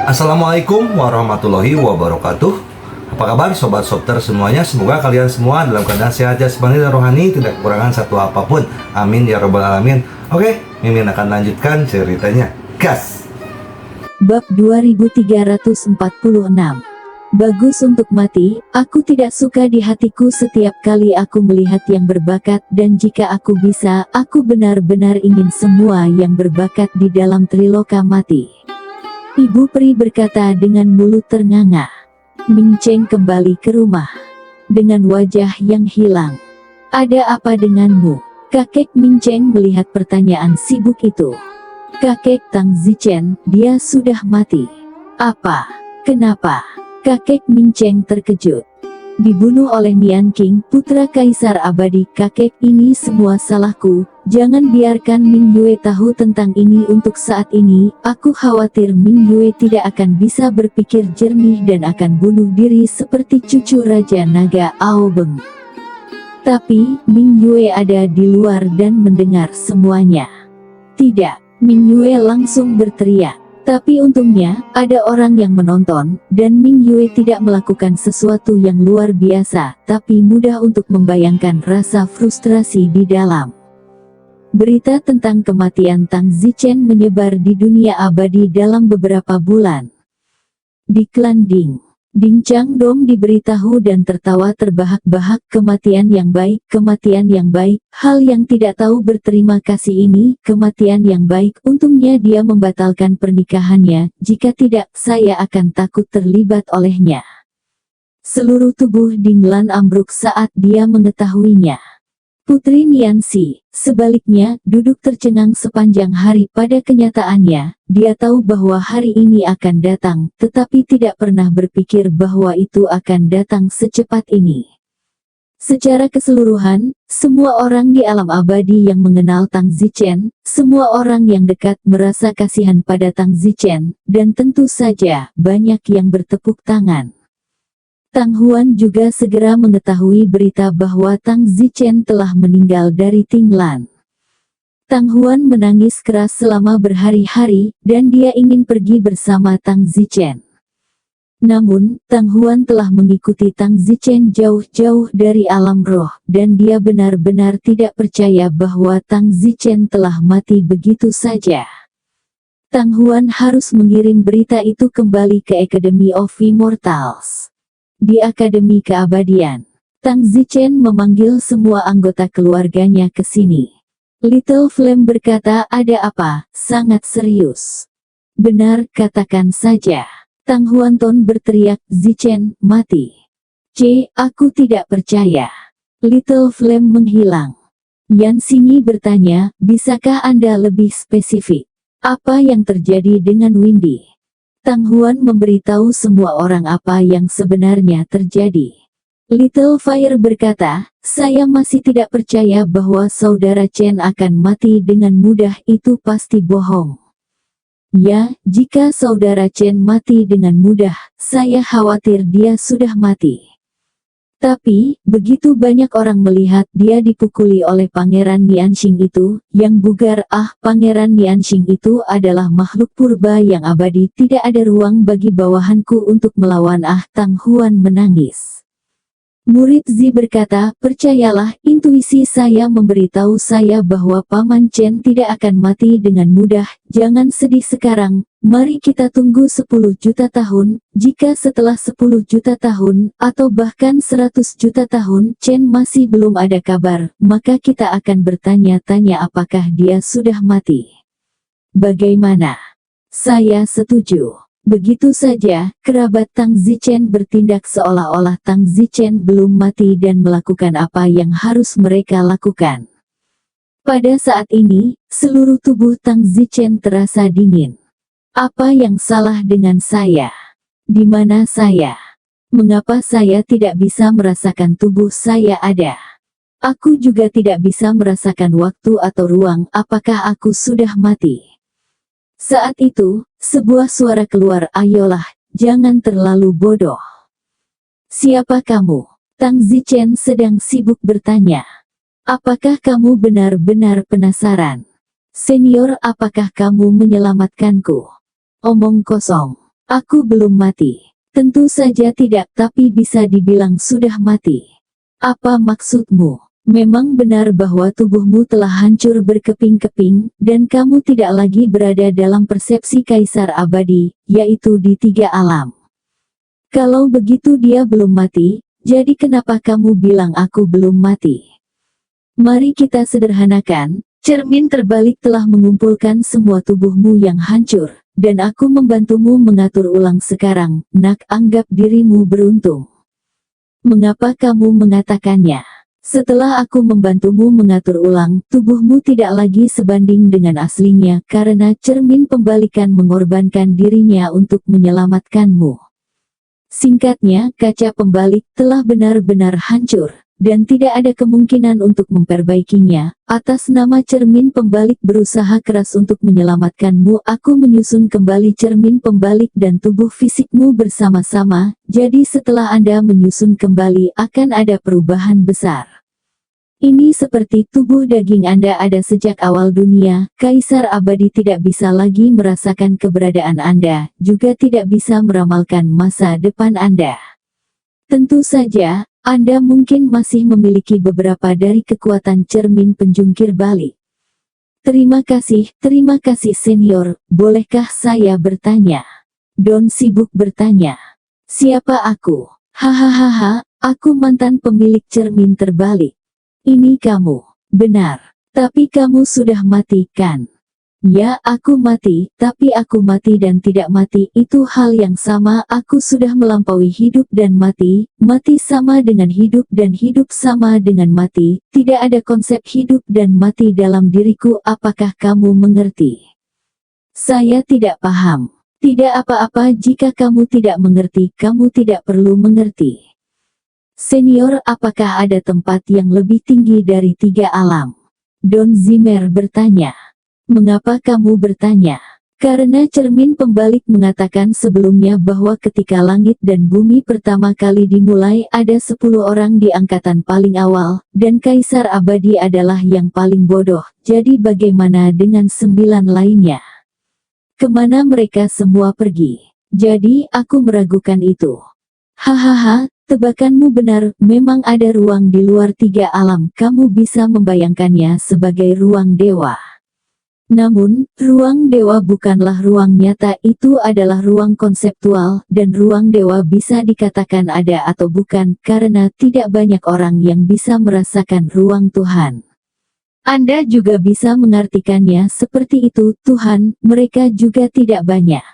Assalamualaikum warahmatullahi wabarakatuh. Apa kabar sobat Sopter semuanya? Semoga kalian semua dalam keadaan sehat jasmani dan rohani, tidak kekurangan satu apapun. Amin ya robbal alamin. Oke, Mimin akan lanjutkan ceritanya. Gas. Bab 2346. Bagus untuk mati. Aku tidak suka di hatiku setiap kali aku melihat yang berbakat, dan jika aku bisa, aku benar-benar ingin semua yang berbakat di dalam Triloka mati. Ibu peri berkata dengan mulut ternganga. Ming Cheng kembali ke rumah dengan wajah yang hilang. Ada apa denganmu? Kakek Ming Cheng melihat pertanyaan sibuk itu. Kakek Tang Zichen, dia sudah mati. Apa? Kenapa? Kakek Ming Cheng terkejut. Dibunuh oleh Nian Qing, putra kaisar abadi. Kakek, ini semua salahku. Jangan biarkan Ming Yue tahu tentang ini untuk saat ini. Aku khawatir Ming Yue tidak akan bisa berpikir jernih dan akan bunuh diri seperti cucu Raja Naga Ao Beng. Tapi, Ming Yue ada di luar dan mendengar semuanya. Tidak, Ming Yue langsung berteriak. Tapi untungnya, ada orang yang menonton, dan Ming Yue tidak melakukan sesuatu yang luar biasa, tapi mudah untuk membayangkan rasa frustrasi di dalam. Berita tentang kematian Tang Zichen menyebar di dunia abadi dalam beberapa bulan. Di klan Ding Changdong diberitahu dan tertawa terbahak-bahak, kematian yang baik, hal yang tidak tahu berterima kasih ini, kematian yang baik, untungnya dia membatalkan pernikahannya, jika tidak, saya akan takut terlibat olehnya. Seluruh tubuh Ding Lan ambruk saat dia mengetahuinya. Putri Nianxi, sebaliknya, duduk tercengang sepanjang hari. Pada kenyataannya, dia tahu bahwa hari ini akan datang, tetapi tidak pernah berpikir bahwa itu akan datang secepat ini. Secara keseluruhan, semua orang di alam abadi yang mengenal Tang Zichen, semua orang yang dekat merasa kasihan pada Tang Zichen, dan tentu saja, banyak yang bertepuk tangan. Tang Huan juga segera mengetahui berita bahwa Tang Zichen telah meninggal dari Ting Lan. Tang Huan menangis keras selama berhari-hari, dan dia ingin pergi bersama Tang Zichen. Namun, Tang Huan telah mengikuti Tang Zichen jauh-jauh dari alam roh, dan dia benar-benar tidak percaya bahwa Tang Zichen telah mati begitu saja. Tang Huan harus mengirim berita itu kembali ke Academy of Immortals. Di Akademi Keabadian, Tang Zichen memanggil semua anggota keluarganya ke sini. Little Flame berkata, ada apa? Sangat serius. Benar, katakan saja. Tang Huanton berteriak, Zichen, mati. Aku tidak percaya. Little Flame menghilang. Yan Xingyi bertanya, bisakah Anda lebih spesifik? Apa yang terjadi dengan Windy? Tang Huan memberitahu semua orang apa yang sebenarnya terjadi. Little Fire berkata, saya masih tidak percaya bahwa saudara Chen akan mati dengan mudah, itu pasti bohong. Ya, jika saudara Chen mati dengan mudah, saya khawatir dia sudah mati. Tapi, begitu banyak orang melihat dia dipukuli oleh Pangeran Nianxing itu, yang bugar. Pangeran Nianxing itu adalah makhluk purba yang abadi, tidak ada ruang bagi bawahanku untuk melawan. Tang Huan menangis. Murid Zi berkata, percayalah, intuisi saya memberitahu saya bahwa Paman Chen tidak akan mati dengan mudah. Jangan sedih sekarang, mari kita tunggu 10 juta tahun. Jika setelah 10 juta tahun, atau bahkan 100 juta tahun, Chen masih belum ada kabar, maka kita akan bertanya-tanya apakah dia sudah mati. Bagaimana? Saya setuju. Begitu saja, kerabat Tang Zichen bertindak seolah-olah Tang Zichen belum mati dan melakukan apa yang harus mereka lakukan. Pada saat ini, seluruh tubuh Tang Zichen terasa dingin. Apa yang salah dengan saya? Di mana saya? Mengapa saya tidak bisa merasakan tubuh saya ada? Aku juga tidak bisa merasakan waktu atau ruang. Apakah aku sudah mati? Saat itu, sebuah suara keluar, ayolah, jangan terlalu bodoh. Siapa kamu? Tang Zichen sedang sibuk bertanya. Apakah kamu benar-benar penasaran? Senior, apakah kamu menyelamatkanku? Omong kosong. Aku belum mati. Tentu saja tidak, tapi bisa dibilang sudah mati. Apa maksudmu? Memang benar bahwa tubuhmu telah hancur berkeping-keping, dan kamu tidak lagi berada dalam persepsi kaisar abadi, yaitu di 3 alam. Kalau begitu dia belum mati, jadi kenapa kamu bilang aku belum mati? Mari kita sederhanakan, cermin terbalik telah mengumpulkan semua tubuhmu yang hancur, dan aku membantumu mengatur ulang sekarang, nak. Anggap dirimu beruntung. Mengapa kamu mengatakannya? Setelah aku membantumu mengatur ulang, tubuhmu tidak lagi sebanding dengan aslinya karena cermin pembalikan mengorbankan dirinya untuk menyelamatkanmu. Singkatnya, kaca pembalik telah benar-benar hancur, dan tidak ada kemungkinan untuk memperbaikinya. Atas nama cermin pembalik berusaha keras untuk menyelamatkanmu, aku menyusun kembali cermin pembalik dan tubuh fisikmu bersama-sama, jadi setelah Anda menyusun kembali akan ada perubahan besar. Ini seperti tubuh daging Anda ada sejak awal dunia, Kaisar Abadi tidak bisa lagi merasakan keberadaan Anda, juga tidak bisa meramalkan masa depan Anda. Tentu saja, Anda mungkin masih memiliki beberapa dari kekuatan cermin penjungkir balik. Terima kasih senior, bolehkah saya bertanya? Don sibuk bertanya. Siapa aku? Hahaha, aku mantan pemilik cermin terbalik. Ini kamu. Benar. Tapi kamu sudah mati, kan? Ya, aku mati, tapi aku mati dan tidak mati itu hal yang sama. Aku sudah melampaui hidup dan mati, mati sama dengan hidup dan hidup sama dengan mati. Tidak ada konsep hidup dan mati dalam diriku. Apakah kamu mengerti? Saya tidak paham. Tidak apa-apa jika kamu tidak mengerti, kamu tidak perlu mengerti. Senior, apakah ada tempat yang lebih tinggi dari 3 alam? Don Zimmer bertanya. Mengapa kamu bertanya? Karena cermin pembalik mengatakan sebelumnya bahwa ketika langit dan bumi pertama kali dimulai ada 10 orang di angkatan paling awal, dan Kaisar Abadi adalah yang paling bodoh, jadi bagaimana dengan 9 lainnya? Kemana mereka semua pergi? Jadi, aku meragukan itu. Hahaha, tebakanmu benar, memang ada ruang di luar 3 alam, kamu bisa membayangkannya sebagai ruang dewa. Namun, ruang dewa bukanlah ruang nyata, itu adalah ruang konseptual, dan ruang dewa bisa dikatakan ada atau bukan, karena tidak banyak orang yang bisa merasakan ruang Tuhan. Anda juga bisa mengartikannya seperti itu, Tuhan, mereka juga tidak banyak.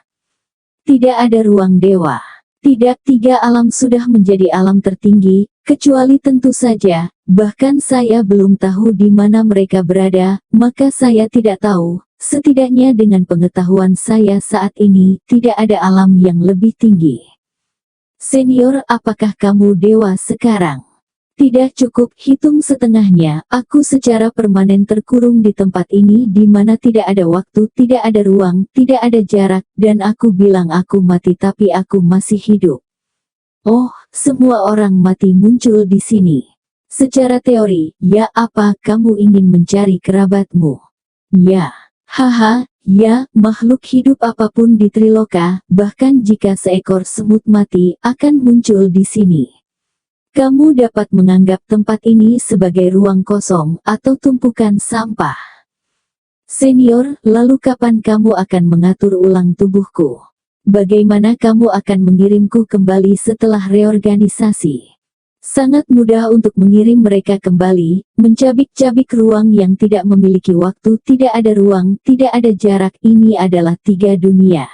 Tidak ada ruang dewa. Tidak, 3 alam sudah menjadi alam tertinggi, kecuali tentu saja, bahkan saya belum tahu di mana mereka berada, maka saya tidak tahu, setidaknya dengan pengetahuan saya saat ini, tidak ada alam yang lebih tinggi. Senior, apakah kamu dewa sekarang? Tidak cukup, hitung setengahnya, aku secara permanen terkurung di tempat ini di mana tidak ada waktu, tidak ada ruang, tidak ada jarak, dan aku bilang aku mati tapi aku masih hidup. Oh, semua orang mati muncul di sini. Secara teori, ya apa kamu ingin mencari kerabatmu? Ya, haha, ya, makhluk hidup apapun di Triloka, bahkan jika seekor semut mati, akan muncul di sini. Kamu dapat menganggap tempat ini sebagai ruang kosong, atau tumpukan sampah. Senior, lalu kapan kamu akan mengatur ulang tubuhku? Bagaimana kamu akan mengirimku kembali setelah reorganisasi? Sangat mudah untuk mengirim mereka kembali, mencabik-cabik ruang yang tidak memiliki waktu, tidak ada ruang, tidak ada jarak, ini adalah 3 dunia.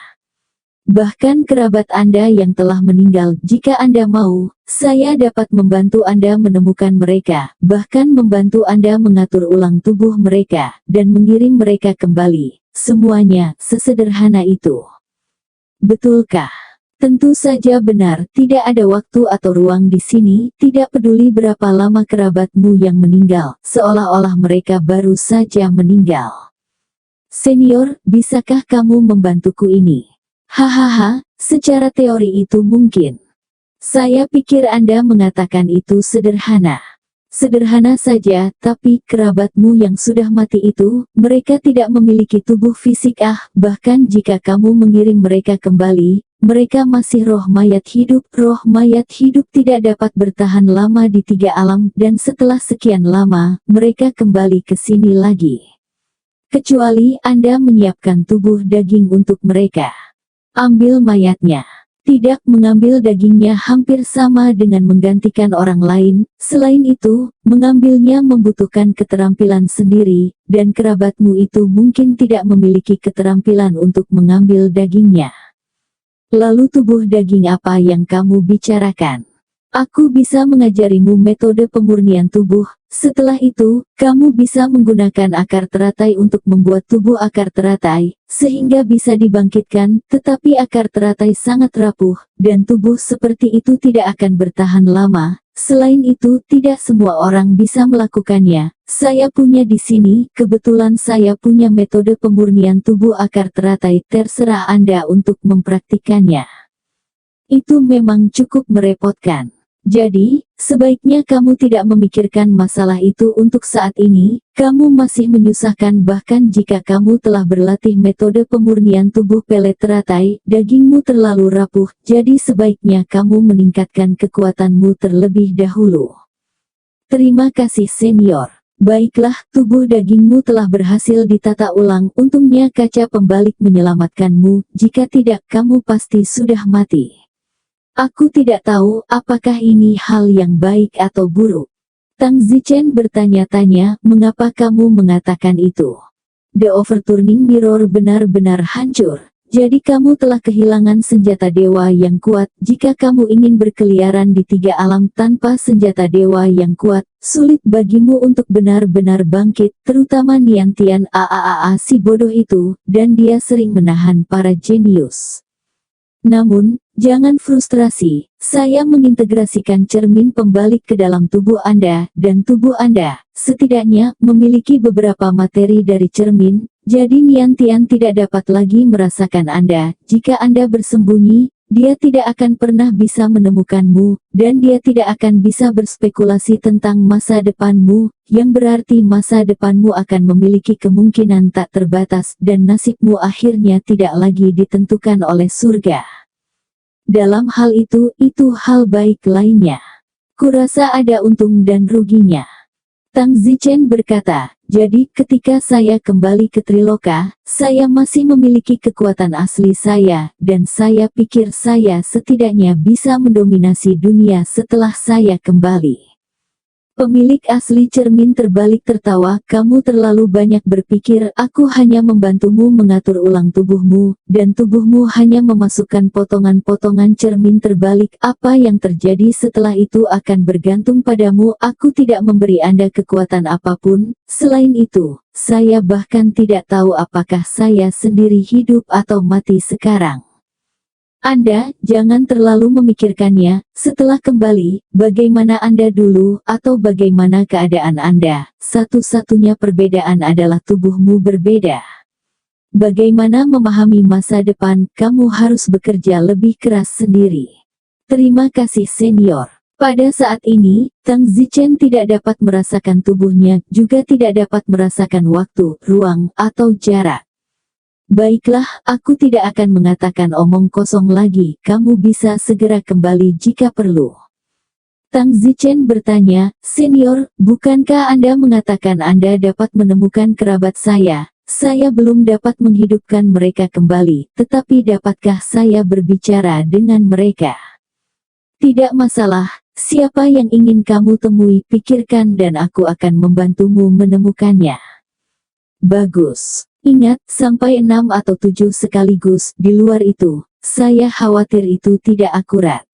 Bahkan kerabat Anda yang telah meninggal, jika Anda mau, saya dapat membantu Anda menemukan mereka, bahkan membantu Anda mengatur ulang tubuh mereka, dan mengirim mereka kembali. Semuanya, sesederhana itu. Betulkah? Tentu saja benar, tidak ada waktu atau ruang di sini, tidak peduli berapa lama kerabatmu yang meninggal, seolah-olah mereka baru saja meninggal. Senior, bisakah kamu membantuku ini? Hahaha, secara teori itu mungkin. Saya pikir Anda mengatakan itu sederhana. Sederhana saja, tapi kerabatmu yang sudah mati itu, mereka tidak memiliki tubuh fisik bahkan jika kamu mengirim mereka kembali, mereka masih roh mayat hidup. Roh mayat hidup tidak dapat bertahan lama di tiga alam, dan setelah sekian lama, mereka kembali ke sini lagi. Kecuali Anda menyiapkan tubuh daging untuk mereka. Ambil mayatnya. Tidak mengambil dagingnya hampir sama dengan menggantikan orang lain. Selain itu, mengambilnya membutuhkan keterampilan sendiri, dan kerabatmu itu mungkin tidak memiliki keterampilan untuk mengambil dagingnya. Lalu tubuh daging apa yang kamu bicarakan? Aku bisa mengajarimu metode pemurnian tubuh. Setelah itu, kamu bisa menggunakan akar teratai untuk membuat tubuh akar teratai, sehingga bisa dibangkitkan, tetapi akar teratai sangat rapuh, dan tubuh seperti itu tidak akan bertahan lama. Selain itu, tidak semua orang bisa melakukannya. Saya punya di sini, kebetulan saya punya metode pemurnian tubuh akar teratai, terserah Anda untuk mempraktikannya. Itu memang cukup merepotkan. Jadi, sebaiknya kamu tidak memikirkan masalah itu untuk saat ini. Kamu masih menyusahkan bahkan jika kamu telah berlatih metode pemurnian tubuh pelet teratai, dagingmu terlalu rapuh, jadi sebaiknya kamu meningkatkan kekuatanmu terlebih dahulu. Terima kasih senior. Baiklah, tubuh dagingmu telah berhasil ditata ulang, untungnya kaca pembalik menyelamatkanmu, jika tidak kamu pasti sudah mati. Aku tidak tahu apakah ini hal yang baik atau buruk. Tang Zichen bertanya-tanya, mengapa kamu mengatakan itu? The Overturning Mirror benar-benar hancur. Jadi kamu telah kehilangan senjata dewa yang kuat. Jika kamu ingin berkeliaran di tiga alam tanpa senjata dewa yang kuat, sulit bagimu untuk benar-benar bangkit, terutama Niantian si bodoh itu, dan dia sering menahan para jenius. Namun, jangan frustrasi, saya mengintegrasikan cermin pembalik ke dalam tubuh Anda, dan tubuh Anda, setidaknya, memiliki beberapa materi dari cermin, jadi Niantian tidak dapat lagi merasakan Anda. Jika Anda bersembunyi, dia tidak akan pernah bisa menemukanmu, dan dia tidak akan bisa berspekulasi tentang masa depanmu, yang berarti masa depanmu akan memiliki kemungkinan tak terbatas, dan nasibmu akhirnya tidak lagi ditentukan oleh surga. Dalam hal itu hal baik lainnya. Kurasa ada untung dan ruginya. Tang Zichen berkata, jadi ketika saya kembali ke Triloka, saya masih memiliki kekuatan asli saya, dan saya pikir saya setidaknya bisa mendominasi dunia setelah saya kembali. Pemilik asli cermin terbalik tertawa, kamu terlalu banyak berpikir, aku hanya membantumu mengatur ulang tubuhmu, dan tubuhmu hanya memasukkan potongan-potongan cermin terbalik. Apa yang terjadi setelah itu akan bergantung padamu, aku tidak memberi Anda kekuatan apapun. Selain itu, saya bahkan tidak tahu apakah saya sendiri hidup atau mati sekarang. Anda jangan terlalu memikirkannya. Setelah kembali, bagaimana Anda dulu, atau bagaimana keadaan Anda, satu-satunya perbedaan adalah tubuhmu berbeda. Bagaimana memahami masa depan, kamu harus bekerja lebih keras sendiri. Terima kasih senior. Pada saat ini, Tang Zichen tidak dapat merasakan tubuhnya, juga tidak dapat merasakan waktu, ruang, atau jarak. Baiklah, aku tidak akan mengatakan omong kosong lagi, kamu bisa segera kembali jika perlu. Tang Zichen bertanya, senior, bukankah Anda mengatakan Anda dapat menemukan kerabat saya? Saya belum dapat menghidupkan mereka kembali, tetapi dapatkah saya berbicara dengan mereka? Tidak masalah, siapa yang ingin kamu temui, pikirkan dan aku akan membantumu menemukannya. Bagus. Ingat, sampai 6 atau 7 sekaligus, di luar itu, saya khawatir itu tidak akurat.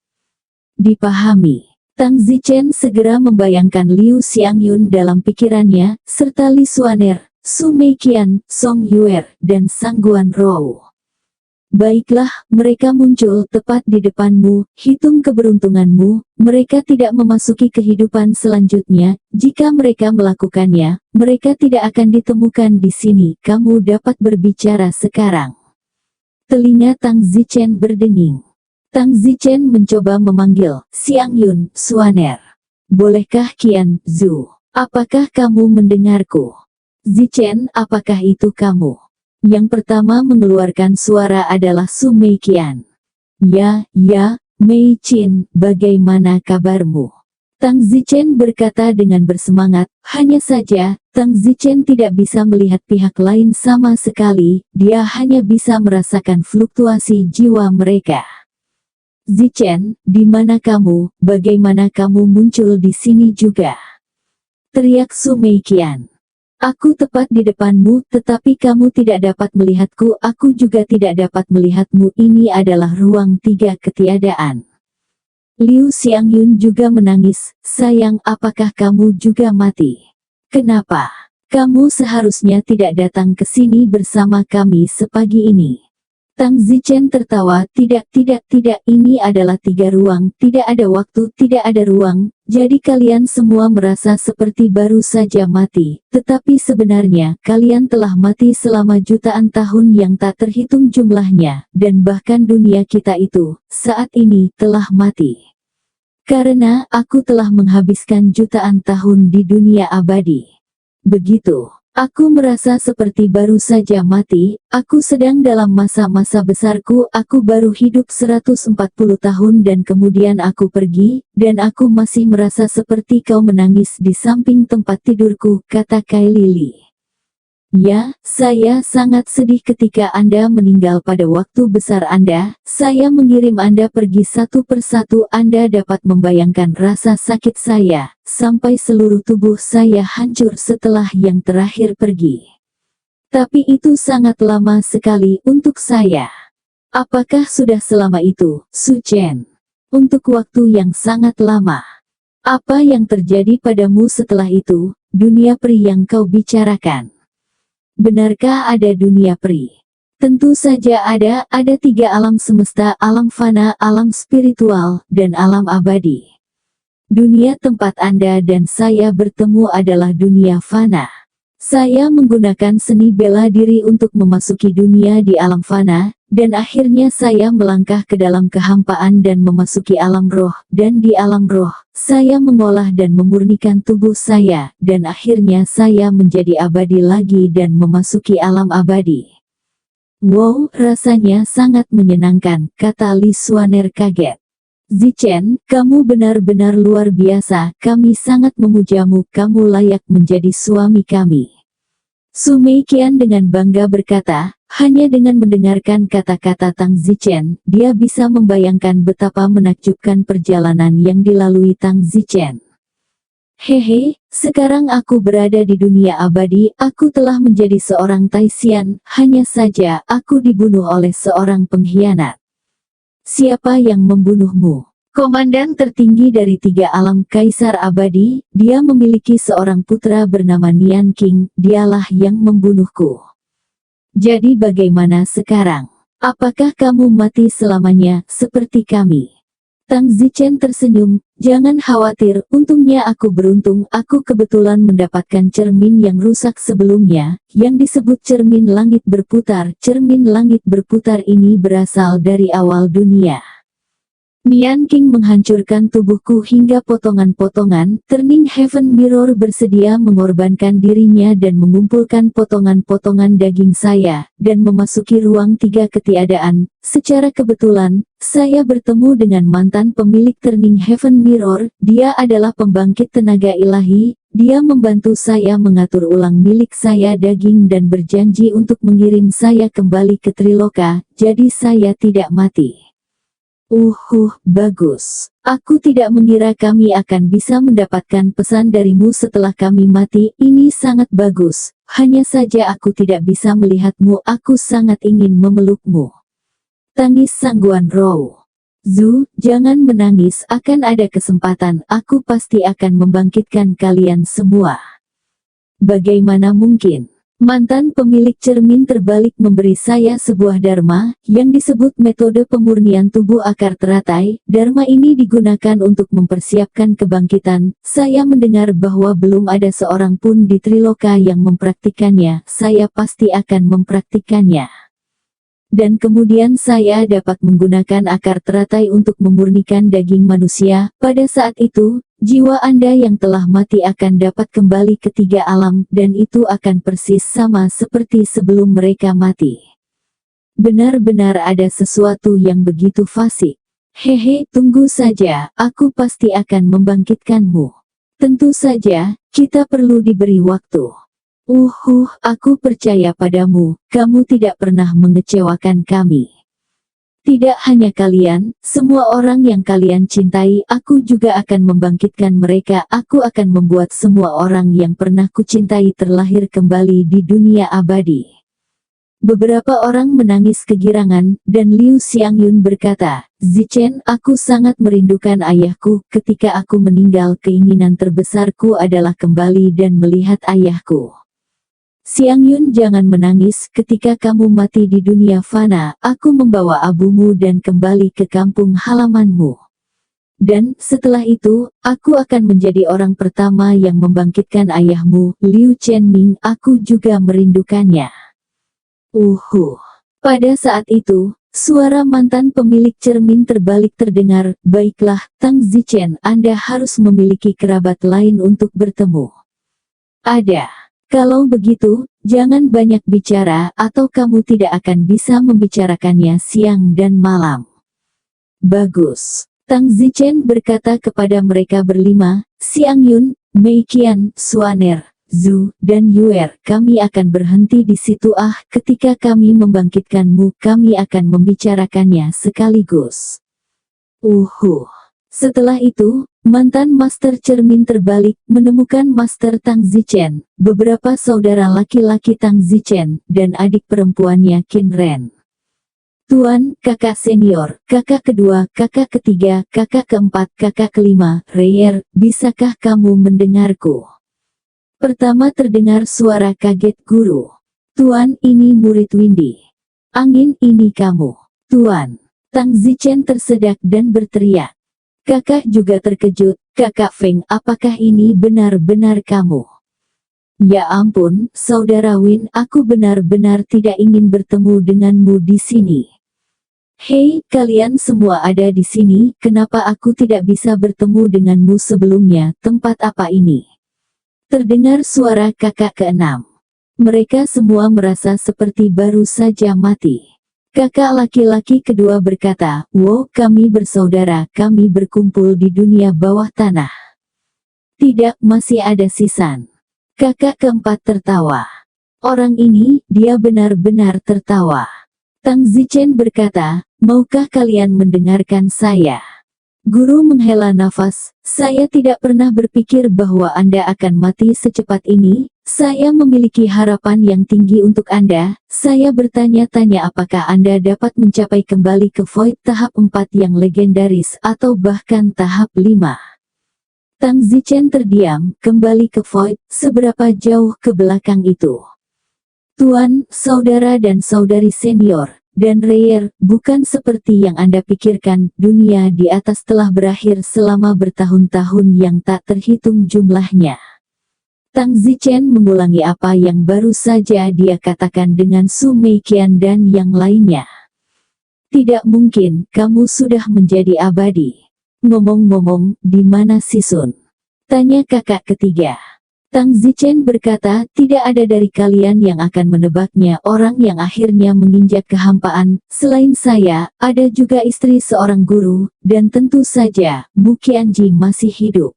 Dipahami. Tang Zichen segera membayangkan Liu Xiangyun dalam pikirannya, serta Li Xuaner, Su Meiqian, Song Yuer, dan Sangguan Rou. Baiklah, mereka muncul tepat di depanmu, hitung keberuntunganmu, mereka tidak memasuki kehidupan selanjutnya, jika mereka melakukannya, mereka tidak akan ditemukan di sini, kamu dapat berbicara sekarang. Telinga Tang Zichen berdenging. Tang Zichen mencoba memanggil, Xiangyun, Xuaner. Bolehkah Qian, Zhu? Apakah kamu mendengarku? Zichen, apakah itu kamu? Yang pertama mengeluarkan suara adalah Su Meiqian. Ya, Mei Qin, bagaimana kabarmu? Tang Zichen berkata dengan bersemangat, hanya saja, Tang Zichen tidak bisa melihat pihak lain sama sekali, dia hanya bisa merasakan fluktuasi jiwa mereka. Zichen, di mana kamu, bagaimana kamu muncul di sini juga? Teriak Su Meiqian. Aku tepat di depanmu, tetapi kamu tidak dapat melihatku, aku juga tidak dapat melihatmu, ini adalah ruang tiga ketiadaan. Liu Xiangyun juga menangis, sayang, apakah kamu juga mati? Kenapa? Kamu seharusnya tidak datang ke sini bersama kami sepagi ini. Tang Zichen tertawa, tidak, ini adalah tiga ruang, tidak ada waktu, tidak ada ruang, jadi kalian semua merasa seperti baru saja mati, tetapi sebenarnya, kalian telah mati selama jutaan tahun yang tak terhitung jumlahnya, dan bahkan dunia kita itu, saat ini, telah mati. Karena, aku telah menghabiskan jutaan tahun di dunia abadi. Begitu. Aku merasa seperti baru saja mati, aku sedang dalam masa-masa besarku, aku baru hidup 140 tahun dan kemudian aku pergi, dan aku masih merasa seperti kau menangis di samping tempat tidurku, kata Kai Lili. Ya, saya sangat sedih ketika Anda meninggal pada waktu besar Anda, saya mengirim Anda pergi satu persatu, Anda dapat membayangkan rasa sakit saya, sampai seluruh tubuh saya hancur setelah yang terakhir pergi. Tapi itu sangat lama sekali untuk saya. Apakah sudah selama itu, Su Chen? Untuk waktu yang sangat lama. Apa yang terjadi padamu setelah itu, dunia peri yang kau bicarakan? Benarkah ada dunia peri? Tentu saja ada tiga alam semesta, alam fana, alam spiritual, dan alam abadi. Dunia tempat Anda dan saya bertemu adalah dunia fana. Saya menggunakan seni bela diri untuk memasuki dunia di alam fana, dan akhirnya saya melangkah ke dalam kehampaan dan memasuki alam roh, dan di alam roh, saya mengolah dan memurnikan tubuh saya, dan akhirnya saya menjadi abadi lagi dan memasuki alam abadi. Wow, rasanya sangat menyenangkan, kata Li Xuaner kaget. Zichen, kamu benar-benar luar biasa, kami sangat memujamu, kamu layak menjadi suami kami. Su Meiqian dengan bangga berkata, hanya dengan mendengarkan kata-kata Tang Zichen, dia bisa membayangkan betapa menakjubkan perjalanan yang dilalui Tang Zichen. Hehe, sekarang aku berada di dunia abadi, aku telah menjadi seorang Taishan, hanya saja aku dibunuh oleh seorang pengkhianat. Siapa yang membunuhmu? Komandan tertinggi dari tiga alam Kaisar Abadi, dia memiliki seorang putra bernama Nian King, dialah yang membunuhku. Jadi bagaimana sekarang? Apakah kamu mati selamanya, seperti kami? Tang Zichen tersenyum, jangan khawatir, untungnya aku beruntung, aku kebetulan mendapatkan cermin yang rusak sebelumnya, yang disebut cermin langit berputar. Cermin langit berputar ini berasal dari awal dunia. Nian King menghancurkan tubuhku hingga potongan-potongan, Turning Heaven Mirror bersedia mengorbankan dirinya dan mengumpulkan potongan-potongan daging saya, dan memasuki ruang tiga ketiadaan. Secara kebetulan, saya bertemu dengan mantan pemilik Turning Heaven Mirror, dia adalah pembangkit tenaga ilahi, dia membantu saya mengatur ulang milik saya daging dan berjanji untuk mengirim saya kembali ke Triloka, jadi saya tidak mati. Bagus. Aku tidak mengira kami akan bisa mendapatkan pesan darimu setelah kami mati, ini sangat bagus. Hanya saja aku tidak bisa melihatmu, aku sangat ingin memelukmu. Tangis sangguan Rou. Zhu, jangan menangis, akan ada kesempatan, aku pasti akan membangkitkan kalian semua. Bagaimana mungkin? Mantan pemilik cermin terbalik memberi saya sebuah dharma, yang disebut metode pemurnian tubuh akar teratai. Dharma ini digunakan untuk mempersiapkan kebangkitan. Saya mendengar bahwa belum ada seorang pun di Triloka yang mempraktikannya, saya pasti akan mempraktikannya. Dan kemudian saya dapat menggunakan akar teratai untuk memurnikan daging manusia. Pada saat itu, jiwa Anda yang telah mati akan dapat kembali ke tiga alam, dan itu akan persis sama seperti sebelum mereka mati. benar-benar ada sesuatu yang begitu fasik. Hehe, tunggu saja, aku pasti akan membangkitkanmu. Tentu saja, kita perlu diberi waktu. Aku percaya padamu, kamu tidak pernah mengecewakan kami. Tidak hanya kalian, semua orang yang kalian cintai, aku juga akan membangkitkan mereka. Aku akan membuat semua orang yang pernah kucintai terlahir kembali di dunia abadi. Beberapa orang menangis kegirangan, dan Liu Xiangyun berkata, Zichen, aku sangat merindukan ayahku. Ketika aku meninggal, keinginan terbesarku adalah kembali dan melihat ayahku. Xiangyun, jangan menangis. Ketika kamu mati di dunia fana, aku membawa abumu dan kembali ke kampung halamanmu. Dan setelah itu, aku akan menjadi orang pertama yang membangkitkan ayahmu, Liu Chenming. Aku juga merindukannya. Pada saat itu, suara mantan pemilik cermin terbalik terdengar. Baiklah, Tang Zichen, Anda harus memiliki kerabat lain untuk bertemu. Ada. Kalau begitu, jangan banyak bicara atau kamu tidak akan bisa membicarakannya siang dan malam. Bagus. Tang Zichen berkata kepada mereka berlima, Xiangyun, Mei Qian, Suaner, Zhu, dan Yuer, kami akan berhenti di situ. Ketika kami membangkitkanmu, kami akan membicarakannya sekaligus. Setelah itu, mantan Master Cermin terbalik, menemukan Master Tang Zichen, beberapa saudara laki-laki Tang Zichen, dan adik perempuannya Qin Ren. Tuan, kakak senior, kakak kedua, kakak ketiga, kakak keempat, kakak kelima, Reyer, bisakah kamu mendengarku? Pertama terdengar suara kaget guru. Tuan, ini murid Windy. Angin, ini kamu. Tuan. Tang Zichen tersedak dan berteriak. Kakak juga terkejut, Kakak Feng, apakah ini benar-benar kamu? Ya ampun, Saudara Win, aku benar-benar tidak ingin bertemu denganmu di sini. Hei, kalian semua ada di sini, kenapa aku tidak bisa bertemu denganmu sebelumnya? Tempat apa ini? Terdengar suara kakak keenam. Mereka semua merasa seperti baru saja mati. Kakak laki-laki kedua berkata, wow, kami bersaudara, kami berkumpul di dunia bawah tanah. Tidak, masih ada Sisan. Kakak keempat tertawa. Orang ini, dia benar-benar tertawa. Tang Zichen berkata, maukah kalian mendengarkan saya? Guru menghela nafas, saya tidak pernah berpikir bahwa Anda akan mati secepat ini. Saya memiliki harapan yang tinggi untuk Anda. Saya bertanya-tanya apakah Anda dapat mencapai kembali ke Void tahap 4 yang legendaris atau bahkan tahap 5. Tang Zichen terdiam, kembali ke Void, seberapa jauh ke belakang itu? Tuan, saudara dan saudari senior, dan Reyer, bukan seperti yang Anda pikirkan, dunia di atas telah berakhir selama bertahun-tahun yang tak terhitung jumlahnya. Tang Zichen mengulangi apa yang baru saja dia katakan dengan Su Meiqian dan yang lainnya. Tidak mungkin, kamu sudah menjadi abadi. Ngomong-ngomong, di mana Si Sun? Tanya kakak ketiga. Tang Zichen berkata, tidak ada dari kalian yang akan menebaknya, orang yang akhirnya menginjak kehampaan. Selain saya, ada juga istri seorang guru, dan tentu saja, Bu Qianji masih hidup.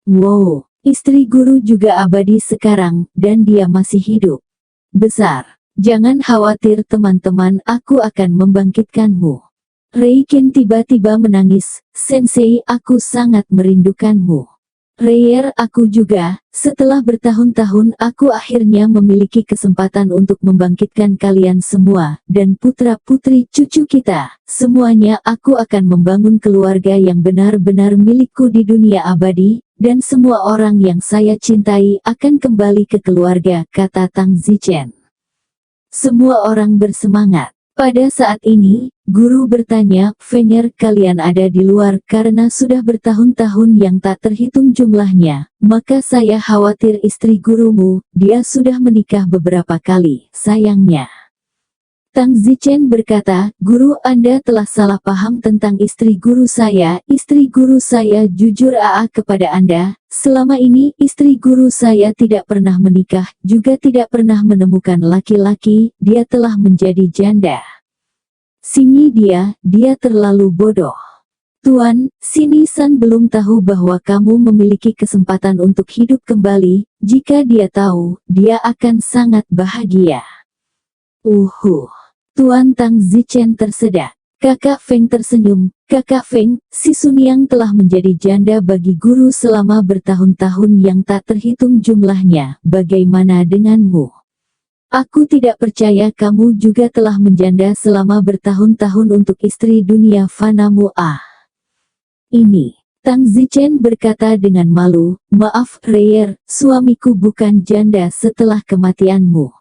Wow. Istri guru juga abadi sekarang, dan dia masih hidup. Besar. Jangan khawatir teman-teman, aku akan membangkitkanmu. Rei Qin tiba-tiba menangis, Sensei, aku sangat merindukanmu. Reyer, aku juga, setelah bertahun-tahun aku akhirnya memiliki kesempatan untuk membangkitkan kalian semua, dan putra-putri cucu kita. Semuanya aku akan membangun keluarga yang benar-benar milikku di dunia abadi. Dan semua orang yang saya cintai akan kembali ke keluarga, kata Tang Zichen. Semua orang bersemangat. Pada saat ini, guru bertanya, Fenger, kalian ada di luar karena sudah bertahun-tahun yang tak terhitung jumlahnya, maka saya khawatir istri gurumu, dia sudah menikah beberapa kali, sayangnya. Tang Zichen berkata, "Guru, Anda telah salah paham tentang istri guru saya. Istri guru saya jujur kepada Anda. Selama ini, istri guru saya tidak pernah menikah, juga tidak pernah menemukan laki-laki. Dia telah menjadi janda." Sini dia terlalu bodoh. Tuan, Sini San belum tahu bahwa kamu memiliki kesempatan untuk hidup kembali. Jika dia tahu, dia akan sangat bahagia. Tuan Tang Zichen tersedak. Kakak Feng tersenyum. "Kakak Feng, si Sunyang telah menjadi janda bagi guru selama bertahun-tahun yang tak terhitung jumlahnya. Bagaimana denganmu? Aku tidak percaya kamu juga telah menjanda selama bertahun-tahun untuk istri dunia fanamu." Ini. Tang Zichen berkata dengan malu, "Maaf, Reyer, suamiku bukan janda setelah kematianmu.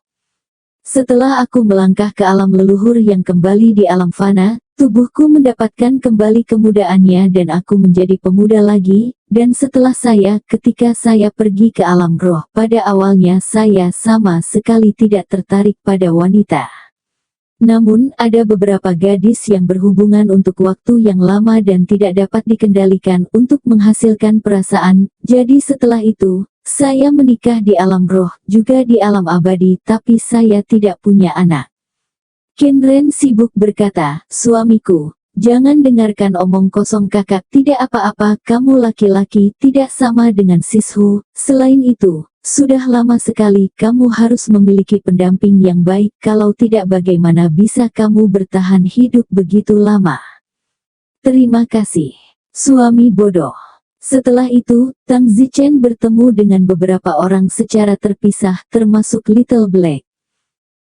Setelah aku melangkah ke alam leluhur yang kembali di alam fana, tubuhku mendapatkan kembali kemudaannya dan aku menjadi pemuda lagi, dan setelah ketika saya pergi ke alam roh, pada awalnya saya sama sekali tidak tertarik pada wanita. Namun, ada beberapa gadis yang berhubungan untuk waktu yang lama dan tidak dapat dikendalikan untuk menghasilkan perasaan, jadi setelah itu, saya menikah di alam roh, juga di alam abadi, tapi saya tidak punya anak." Kenren sibuk berkata, "Suamiku, jangan dengarkan omong kosong kakak, tidak apa-apa, kamu laki-laki, tidak sama dengan Sishu. Selain itu, sudah lama sekali kamu harus memiliki pendamping yang baik, kalau tidak bagaimana bisa kamu bertahan hidup begitu lama?" Terima kasih, suami bodoh. Setelah itu, Tang Zichen bertemu dengan beberapa orang secara terpisah, termasuk Little Black.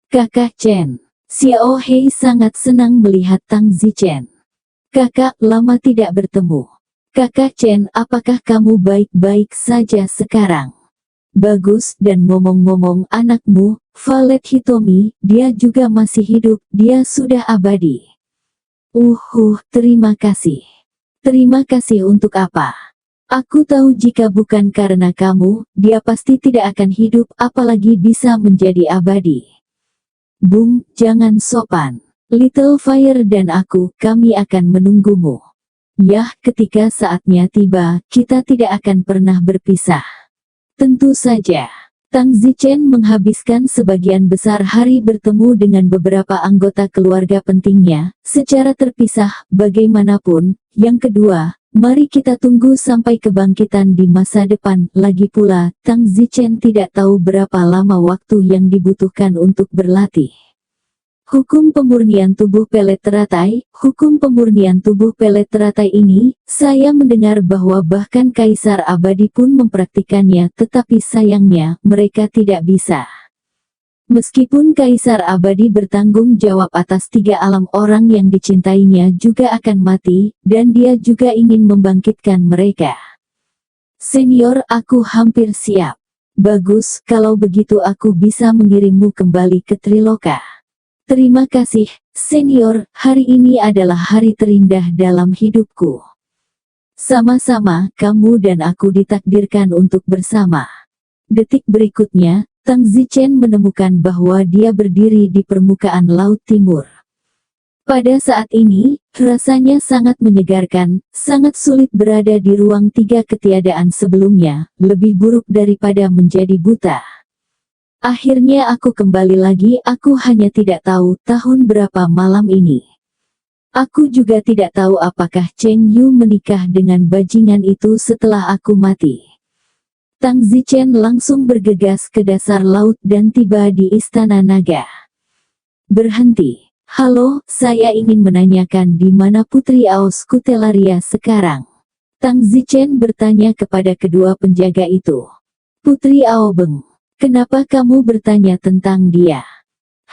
"Kakak Chen." Xiao Hei sangat senang melihat Tang Zichen. "Kakak, lama tidak bertemu. Kakak Chen, apakah kamu baik-baik saja sekarang?" "Bagus, dan ngomong-ngomong anakmu, Valet Hitomi, dia juga masih hidup, dia sudah abadi." Terima kasih. Terima kasih untuk apa? Aku tahu jika bukan karena kamu, dia pasti tidak akan hidup, apalagi bisa menjadi abadi." "Bung, jangan sopan. Little Fire dan aku, kami akan menunggumu. Yah, ketika saatnya tiba, kita tidak akan pernah berpisah." "Tentu saja." Tang Zichen menghabiskan sebagian besar hari bertemu dengan beberapa anggota keluarga pentingnya, secara terpisah. Bagaimanapun, yang kedua, mari kita tunggu sampai kebangkitan di masa depan. Lagi pula, Tang Zichen tidak tahu berapa lama waktu yang dibutuhkan untuk berlatih. Hukum pemurnian tubuh pelet teratai, hukum pemurnian tubuh pelet teratai ini, saya mendengar bahwa bahkan Kaisar Abadi pun mempraktikannya, tetapi sayangnya, mereka tidak bisa. Meskipun Kaisar Abadi bertanggung jawab atas 3 alam, orang yang dicintainya juga akan mati, dan dia juga ingin membangkitkan mereka. "Senior, aku hampir siap." "Bagus, kalau begitu aku bisa mengirimmu kembali ke Triloka." "Terima kasih, Senior, hari ini adalah hari terindah dalam hidupku. Sama-sama, kamu dan aku ditakdirkan untuk bersama." Detik berikutnya, Tang Zichen menemukan bahwa dia berdiri di permukaan Laut Timur. Pada saat ini, rasanya sangat menyegarkan, sangat sulit berada di ruang 3 ketiadaan sebelumnya, lebih buruk daripada menjadi buta. "Akhirnya aku kembali lagi, aku hanya tidak tahu tahun berapa malam ini. Aku juga tidak tahu apakah Cheng Yu menikah dengan bajingan itu setelah aku mati." Tang Zichen langsung bergegas ke dasar laut dan tiba di Istana Naga. "Berhenti. Halo, saya ingin menanyakan di mana Putri Aos Kutelaria sekarang?" Tang Zichen bertanya kepada kedua penjaga itu. "Putri Aobeng. Kenapa kamu bertanya tentang dia?"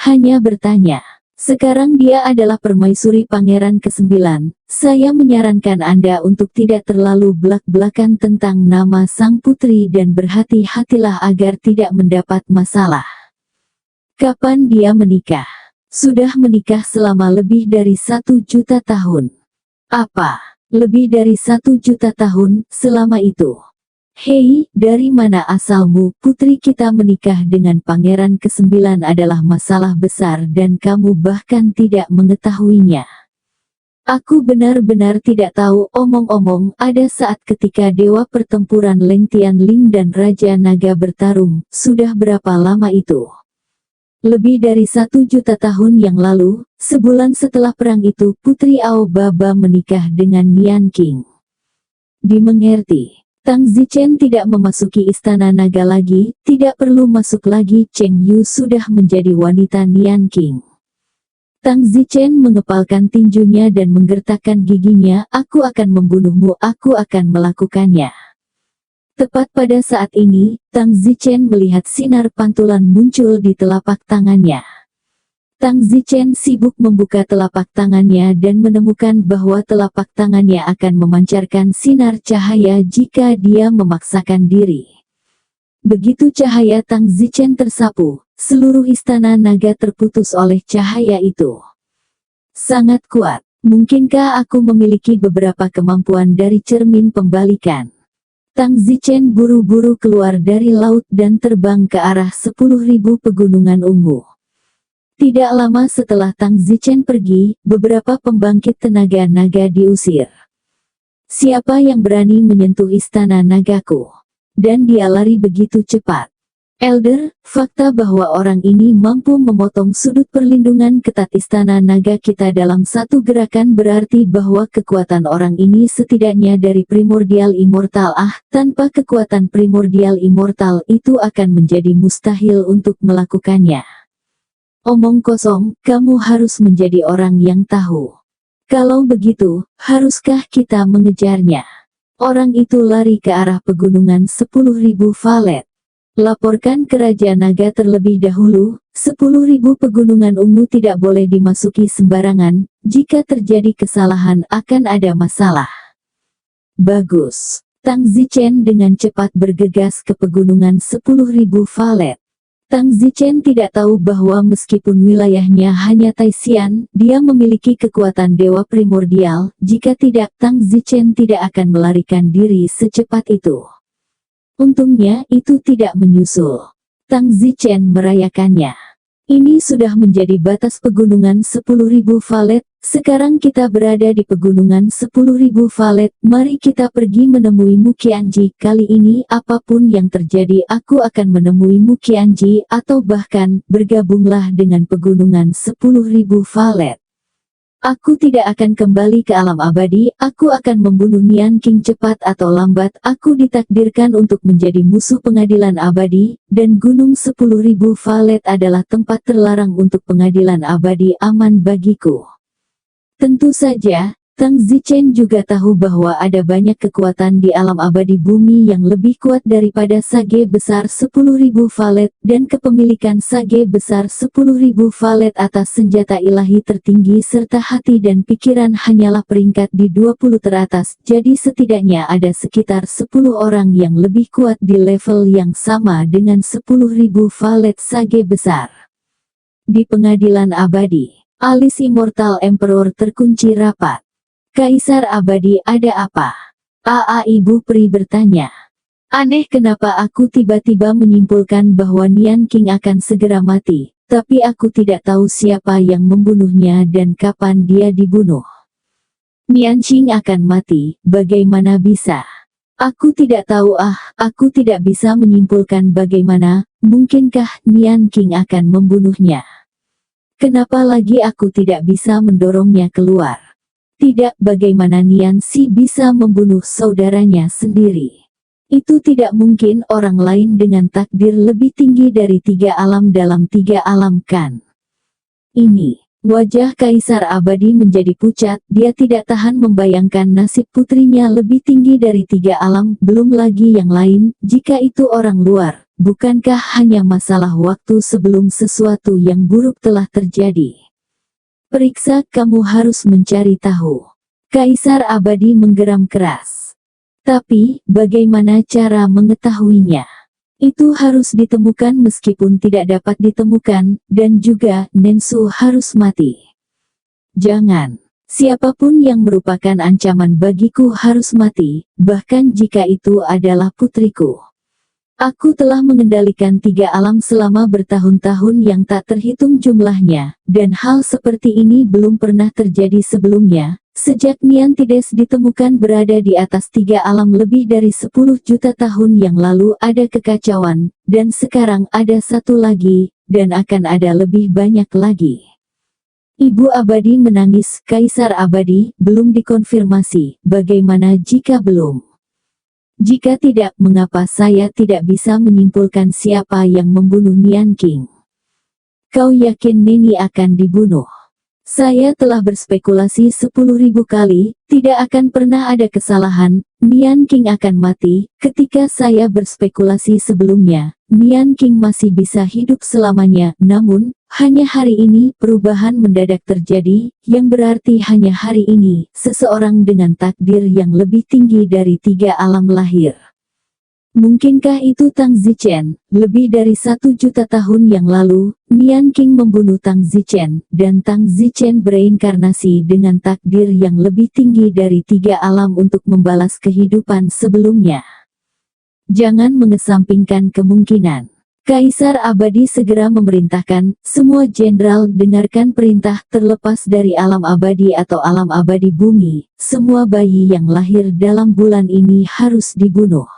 "Hanya bertanya. Sekarang dia adalah permaisuri pangeran ke-9. Saya menyarankan Anda untuk tidak terlalu belak-belakan tentang nama sang putri dan berhati-hatilah agar tidak mendapat masalah." "Kapan dia menikah?" "Sudah menikah selama lebih dari 1 juta tahun." "Apa? Lebih dari 1 juta tahun, selama itu?" Hei, dari mana asalmu? Putri kita menikah dengan pangeran ke-9 adalah masalah besar dan kamu bahkan tidak mengetahuinya. Aku benar-benar tidak tahu. Omong-omong, ada saat ketika dewa pertempuran Leng Tianling dan Raja Naga bertarung. Sudah berapa lama itu? Lebih dari 1 juta tahun yang lalu, sebulan setelah perang itu, Putri Ao Baba menikah dengan Nian King. Dimengerti. Tang Zichen tidak memasuki istana naga lagi, tidak perlu masuk lagi. Cheng Yu sudah menjadi wanita Nian King. Tang Zichen mengepalkan tinjunya dan menggertakkan giginya. Aku akan membunuhmu, aku akan melakukannya. Tepat pada saat ini, Tang Zichen melihat sinar pantulan muncul di telapak tangannya. Tang Zichen sibuk membuka telapak tangannya dan menemukan bahwa telapak tangannya akan memancarkan sinar cahaya jika dia memaksakan diri. Begitu cahaya Tang Zichen tersapu, seluruh istana naga terputus oleh cahaya itu. Sangat kuat. Mungkinkah aku memiliki beberapa kemampuan dari cermin pembalikan? Tang Zichen buru-buru keluar dari laut dan terbang ke arah 10.000 pegunungan ungu. Tidak lama setelah Tang Zichen pergi, beberapa pembangkit tenaga naga diusir. Siapa yang berani menyentuh istana nagaku? Dan dia lari begitu cepat. Elder, fakta bahwa orang ini mampu memotong sudut perlindungan ketat istana naga kita dalam satu gerakan berarti bahwa kekuatan orang ini setidaknya dari primordial immortal. Tanpa kekuatan primordial immortal itu akan menjadi mustahil untuk melakukannya. Omong kosong, kamu harus menjadi orang yang tahu. Kalau begitu, haruskah kita mengejarnya? Orang itu lari ke arah pegunungan 10.000 valet. Laporkan ke Raja Naga terlebih dahulu, 10.000 pegunungan ungu tidak boleh dimasuki sembarangan, jika terjadi kesalahan akan ada masalah. Bagus. Tang Zichen dengan cepat bergegas ke pegunungan 10.000 valet. Tang Zichen tidak tahu bahwa meskipun wilayahnya hanya Taishan, dia memiliki kekuatan dewa primordial. Jika tidak, Tang Zichen tidak akan melarikan diri secepat itu. Untungnya itu tidak menyusul. Tang Zichen merayakannya. Ini sudah menjadi batas pegunungan 10.000 valet. Sekarang kita berada di pegunungan 10.000 valet. Mari kita pergi menemui Mu Qianji. Kali ini apapun yang terjadi aku akan menemui Mu Qianji atau bahkan bergabunglah dengan pegunungan 10.000 valet. Aku tidak akan kembali ke alam abadi, aku akan membunuh Nian King cepat atau lambat. Aku ditakdirkan untuk menjadi musuh pengadilan abadi, dan gunung 10.000 valet adalah tempat terlarang untuk pengadilan abadi aman bagiku. Tentu saja, Tang Zichen juga tahu bahwa ada banyak kekuatan di alam abadi bumi yang lebih kuat daripada sage besar 10.000 valet, dan kepemilikan sage besar 10.000 valet atas senjata ilahi tertinggi serta hati dan pikiran hanyalah peringkat di 20 teratas, jadi setidaknya ada sekitar 10 orang yang lebih kuat di level yang sama dengan 10.000 valet sage besar. Di pengadilan abadi, alis Immortal Emperor terkunci rapat. Kaisar abadi, ada apa? Ibu peri bertanya. Aneh kenapa aku tiba-tiba menyimpulkan bahwa Nian King akan segera mati, tapi aku tidak tahu siapa yang membunuhnya dan kapan dia dibunuh. Nian King akan mati, bagaimana bisa? Aku tidak tahu. Aku tidak bisa menyimpulkan bagaimana, mungkinkah Nian King akan membunuhnya? Kenapa lagi aku tidak bisa mendorongnya keluar? Tidak, bagaimana Nian Si bisa membunuh saudaranya sendiri? Itu tidak mungkin. Orang lain dengan takdir lebih tinggi dari 3 alam dalam 3 alam kan? Ini, wajah Kaisar Abadi menjadi pucat, dia tidak tahan membayangkan nasib putrinya lebih tinggi dari 3 alam, belum lagi yang lain, jika itu orang luar. Bukankah hanya masalah waktu sebelum sesuatu yang buruk telah terjadi? Periksa, kamu harus mencari tahu. Kaisar Abadi menggeram keras. Tapi, bagaimana cara mengetahuinya? Itu harus ditemukan meskipun tidak dapat ditemukan, dan juga, Nensu harus mati. Jangan. Siapapun yang merupakan ancaman bagiku harus mati, bahkan jika itu adalah putriku. Aku telah mengendalikan 3 alam selama bertahun-tahun yang tak terhitung jumlahnya, dan hal seperti ini belum pernah terjadi sebelumnya. Sejak Niantides ditemukan berada di atas 3 alam lebih dari 10 juta tahun yang lalu ada kekacauan, dan sekarang ada satu lagi, dan akan ada lebih banyak lagi. Ibu Abadi menangis. Kaisar Abadi, belum dikonfirmasi. Bagaimana jika belum? Jika tidak, mengapa saya tidak bisa menyimpulkan siapa yang membunuh Nian King? Kau yakin Neni akan dibunuh? Saya telah berspekulasi 10.000 kali, tidak akan pernah ada kesalahan, Nian King akan mati. Ketika saya berspekulasi sebelumnya, Nian King masih bisa hidup selamanya, namun, hanya hari ini perubahan mendadak terjadi, yang berarti hanya hari ini, seseorang dengan takdir yang lebih tinggi dari 3 alam lahir. Mungkinkah itu Tang Zichen? Lebih dari 1 juta tahun yang lalu, Nian King membunuh Tang Zichen, dan Tang Zichen bereinkarnasi dengan takdir yang lebih tinggi dari 3 alam untuk membalas kehidupan sebelumnya. Jangan mengesampingkan kemungkinan. Kaisar Abadi segera memerintahkan, semua jenderal dengarkan perintah terlepas dari alam abadi atau alam abadi bumi, semua bayi yang lahir dalam bulan ini harus dibunuh.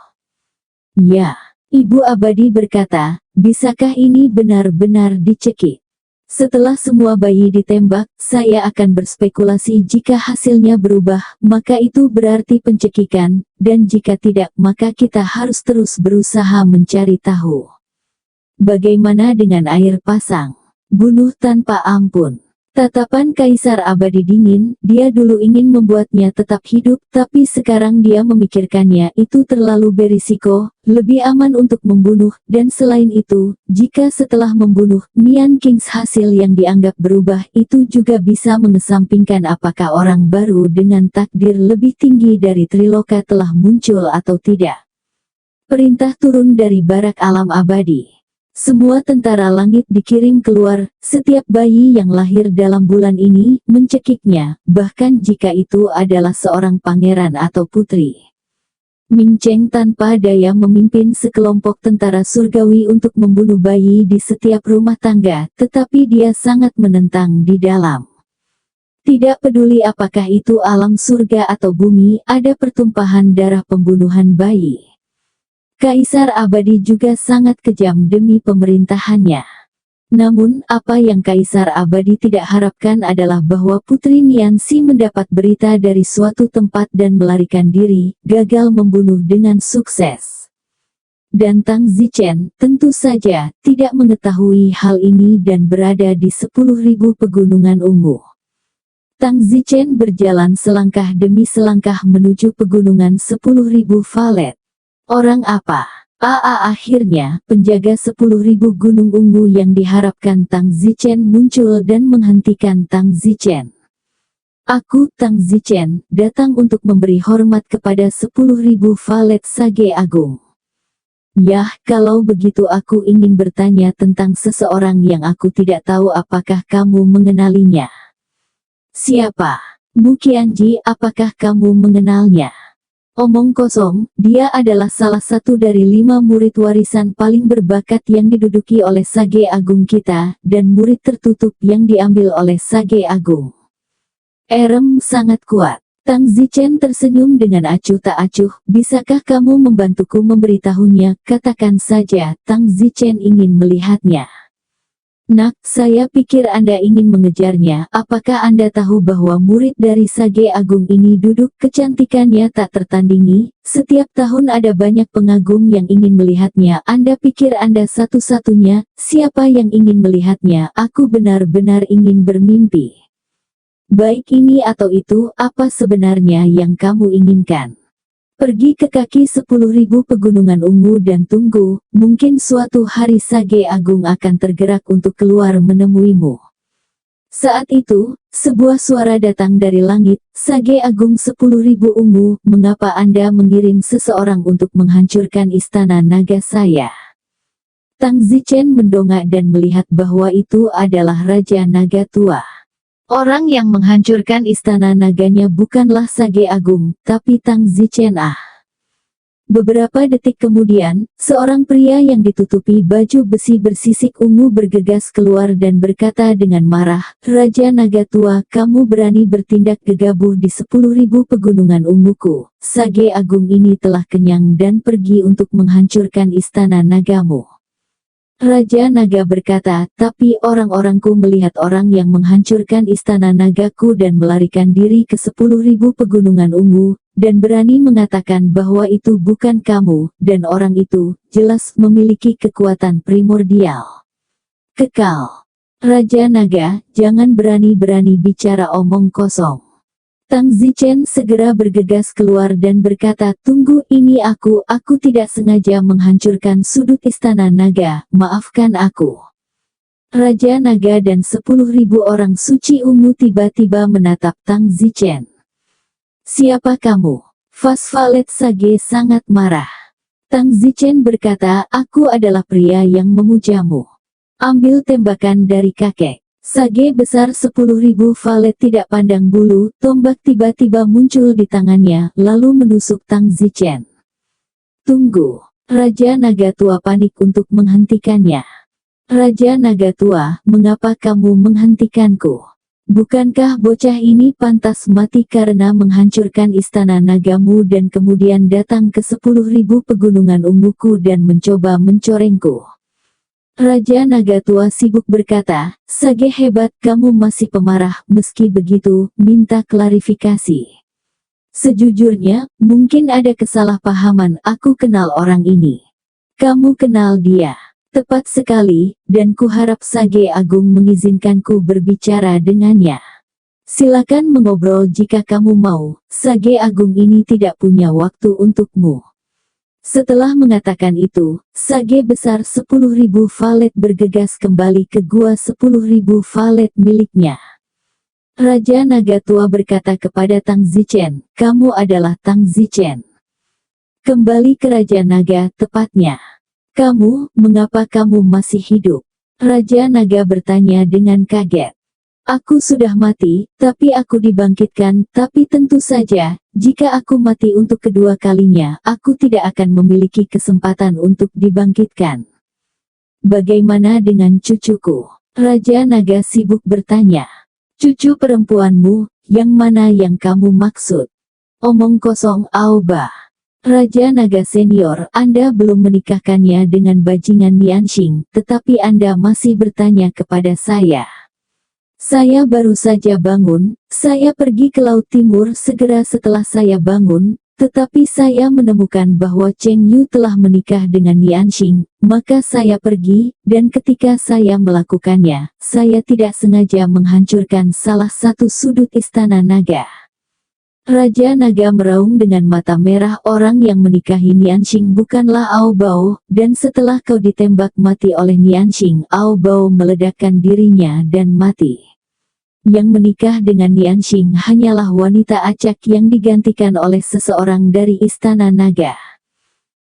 Ya, Ibu Abadi berkata, bisakah ini benar-benar dicekik? Setelah semua bayi ditembak, saya akan berspekulasi jika hasilnya berubah, maka itu berarti pencekikan, dan jika tidak, maka kita harus terus berusaha mencari tahu. Bagaimana dengan air pasang? Bunuh tanpa ampun. Tatapan Kaisar Abadi dingin, dia dulu ingin membuatnya tetap hidup, tapi sekarang dia memikirkannya itu terlalu berisiko, lebih aman untuk membunuh, dan selain itu, jika setelah membunuh, Nian King's hasil yang dianggap berubah itu juga bisa mengesampingkan apakah orang baru dengan takdir lebih tinggi dari Triloka telah muncul atau tidak. Perintah turun dari barak alam abadi. Semua tentara langit dikirim keluar, setiap bayi yang lahir dalam bulan ini, mencekiknya, bahkan jika itu adalah seorang pangeran atau putri. Ming Cheng tanpa daya memimpin sekelompok tentara surgawi untuk membunuh bayi di setiap rumah tangga, tetapi dia sangat menentang di dalam. Tidak peduli apakah itu alam surga atau bumi, ada pertumpahan darah pembunuhan bayi. Kaisar Abadi juga sangat kejam demi pemerintahannya. Namun, apa yang Kaisar Abadi tidak harapkan adalah bahwa Putri Nianxi mendapat berita dari suatu tempat dan melarikan diri, gagal membunuh dengan sukses. Dan Tang Zichen, tentu saja, tidak mengetahui hal ini dan berada di 10.000 pegunungan ungu. Tang Zichen berjalan selangkah demi selangkah menuju pegunungan 10.000 valet. Orang apa? Akhirnya, penjaga 10.000 gunung ungu yang diharapkan Tang Zichen muncul dan menghentikan Tang Zichen. Aku, Tang Zichen, datang untuk memberi hormat kepada 10.000 valet Sage Agung. Yah, kalau begitu aku ingin bertanya tentang seseorang yang aku tidak tahu apakah kamu mengenalinya. Siapa? Mu Qianji, apakah kamu mengenalnya? Omong kosong, dia adalah salah satu dari 5 murid warisan paling berbakat yang diduduki oleh Sage Agung kita, dan murid tertutup yang diambil oleh Sage Agung. Sangat kuat. Tang Zichen tersenyum dengan acuh tak acuh, bisakah kamu membantuku memberitahunya, katakan saja, Tang Zichen ingin melihatnya. Nak, saya pikir Anda ingin mengejarnya. Apakah Anda tahu bahwa murid dari Sage Agung ini duduk kecantikannya tak tertandingi? Setiap tahun ada banyak pengagum yang ingin melihatnya. Anda pikir Anda satu-satunya? Siapa yang ingin melihatnya? Aku benar-benar ingin bermimpi. Baik ini atau itu, apa sebenarnya yang kamu inginkan? Pergi ke kaki 10.000 pegunungan ungu dan tunggu, mungkin suatu hari Sage Agung akan tergerak untuk keluar menemuimu. Saat itu, sebuah suara datang dari langit, Sage Agung 10.000 ungu, mengapa Anda mengirim seseorang untuk menghancurkan istana naga saya? Tang Zichen mendongak dan melihat bahwa itu adalah Raja Naga Tua. Orang yang menghancurkan istana naganya bukanlah Sage Agung, tapi Tang Zichen. Beberapa detik kemudian, seorang pria yang ditutupi baju besi bersisik ungu bergegas keluar dan berkata dengan marah, "Raja Naga Tua, kamu berani bertindak gegabah di 10.000 pegunungan unguku. Sage Agung ini telah kenyang dan pergi untuk menghancurkan istana nagamu." Raja Naga berkata, "Tapi orang-orangku melihat orang yang menghancurkan istana nagaku dan melarikan diri ke 10.000 pegunungan ungu, dan berani mengatakan bahwa itu bukan kamu, dan orang itu, jelas memiliki kekuatan primordial. Kekal. Raja Naga, jangan berani-berani bicara omong kosong." Tang Zichen segera bergegas keluar dan berkata, "Tunggu, ini aku tidak sengaja menghancurkan sudut istana naga, maafkan aku." Raja Naga dan 10.000 orang suci ungu tiba-tiba menatap Tang Zichen. "Siapa kamu?" Vasvalet Sage sangat marah. Tang Zichen berkata, "Aku adalah pria yang memujamu. Ambil tembakan dari kakek." Sage besar 10.000 valet tidak pandang bulu, tombak tiba-tiba muncul di tangannya, lalu menusuk Tang Zichen. "Tunggu." Raja Naga Tua panik untuk menghentikannya. "Raja Naga Tua, mengapa kamu menghentikanku? Bukankah bocah ini pantas mati karena menghancurkan istana nagamu dan kemudian datang ke 10.000 pegunungan unguku dan mencoba mencorengku?" Raja Naga Tua sibuk berkata, "Sage hebat, kamu masih pemarah. Meski begitu, minta klarifikasi." "Sejujurnya, mungkin ada kesalahpahaman. Aku kenal orang ini." "Kamu kenal dia?" "Tepat sekali, dan kuharap Sage Agung mengizinkanku berbicara dengannya." "Silakan mengobrol jika kamu mau. Sage Agung ini tidak punya waktu untukmu." Setelah mengatakan itu, Sage besar 10.000 valet bergegas kembali ke gua 10.000 valet miliknya. Raja Naga Tua berkata kepada Tang Zichen, "Kamu adalah Tang Zichen. Kembali ke Raja Naga, tepatnya. Kamu, mengapa kamu masih hidup?" Raja Naga bertanya dengan kaget. "Aku sudah mati, tapi aku dibangkitkan, tapi tentu saja, jika aku mati untuk kedua kalinya, aku tidak akan memiliki kesempatan untuk dibangkitkan." "Bagaimana dengan cucuku?" Raja Naga sibuk bertanya. "Cucu perempuanmu, yang mana yang kamu maksud?" "Omong kosong, Aoba. Raja Naga Senior, Anda belum menikahkannya dengan bajingan Nianxing, tetapi Anda masih bertanya kepada saya." "Saya baru saja bangun, saya pergi ke Laut Timur segera setelah saya bangun, tetapi saya menemukan bahwa Cheng Yu telah menikah dengan Nianxing, maka saya pergi, dan ketika saya melakukannya, saya tidak sengaja menghancurkan salah satu sudut istana naga." Raja Naga meraung dengan mata merah. "Orang yang menikahi Nianxing bukanlah Ao Bao, dan setelah kau ditembak mati oleh Nianxing, Ao Bao meledakkan dirinya dan mati. Yang menikah dengan Nianxing hanyalah wanita acak yang digantikan oleh seseorang dari Istana Naga.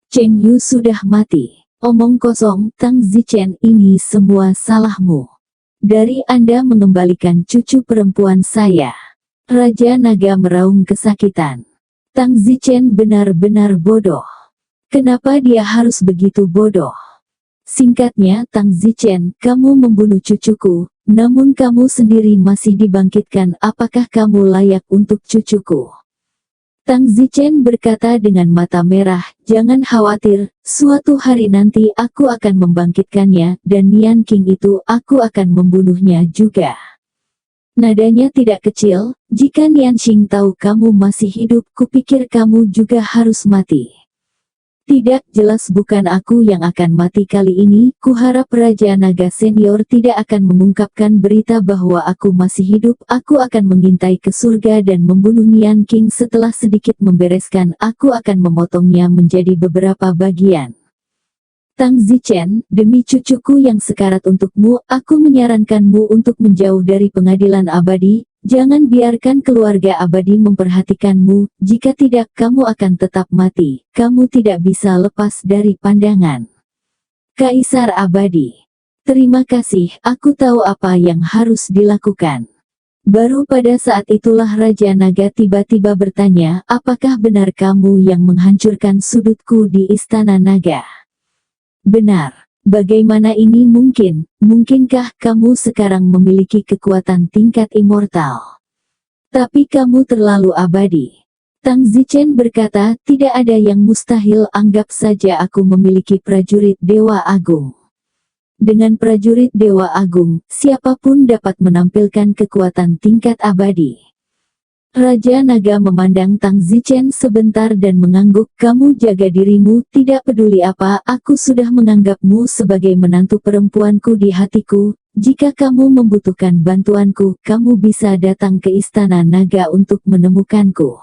Cheng Yu sudah mati." "Omong kosong, Tang Zichen, ini semua salahmu. Dari Anda mengembalikan cucu perempuan saya." Raja Naga meraung kesakitan. Tang Zichen benar-benar bodoh. Kenapa dia harus begitu bodoh? Singkatnya, Tang Zichen, kamu membunuh cucuku, namun kamu sendiri masih dibangkitkan. Apakah kamu layak untuk cucuku?" Tang Zichen berkata dengan mata merah, "Jangan khawatir, suatu hari nanti aku akan membangkitkannya, dan Nian King itu aku akan membunuhnya juga." Nadanya tidak kecil, "Jika Nianxing tahu kamu masih hidup, kupikir kamu juga harus mati." "Tidak, jelas bukan aku yang akan mati kali ini. Kuharap Raja Naga Senior tidak akan mengungkapkan berita bahwa aku masih hidup. Aku akan mengintai ke surga dan membunuh Nian King. Setelah sedikit membereskan, aku akan memotongnya menjadi beberapa bagian." "Tang Zichen, demi cucuku yang sekarat untukmu, aku menyarankanmu untuk menjauh dari pengadilan abadi. Jangan biarkan keluarga abadi memperhatikanmu, jika tidak kamu akan tetap mati. Kamu tidak bisa lepas dari pandangan." "Kaisar abadi. Terima kasih, aku tahu apa yang harus dilakukan." Baru pada saat itulah Raja Naga tiba-tiba bertanya, apakah benar kamu yang menghancurkan sudutku di Istana Naga? Benar. Bagaimana ini mungkin? Mungkinkah kamu sekarang memiliki kekuatan tingkat immortal? Tapi kamu terlalu abadi. Tang Zichen berkata, tidak ada yang mustahil, anggap saja aku memiliki prajurit Dewa Agung. Dengan prajurit Dewa Agung, siapapun dapat menampilkan kekuatan tingkat abadi. Raja Naga memandang Tang Zichen sebentar dan mengangguk, kamu jaga dirimu, tidak peduli apa, aku sudah menganggapmu sebagai menantu perempuanku di hatiku, jika kamu membutuhkan bantuanku, kamu bisa datang ke Istana Naga untuk menemukanku.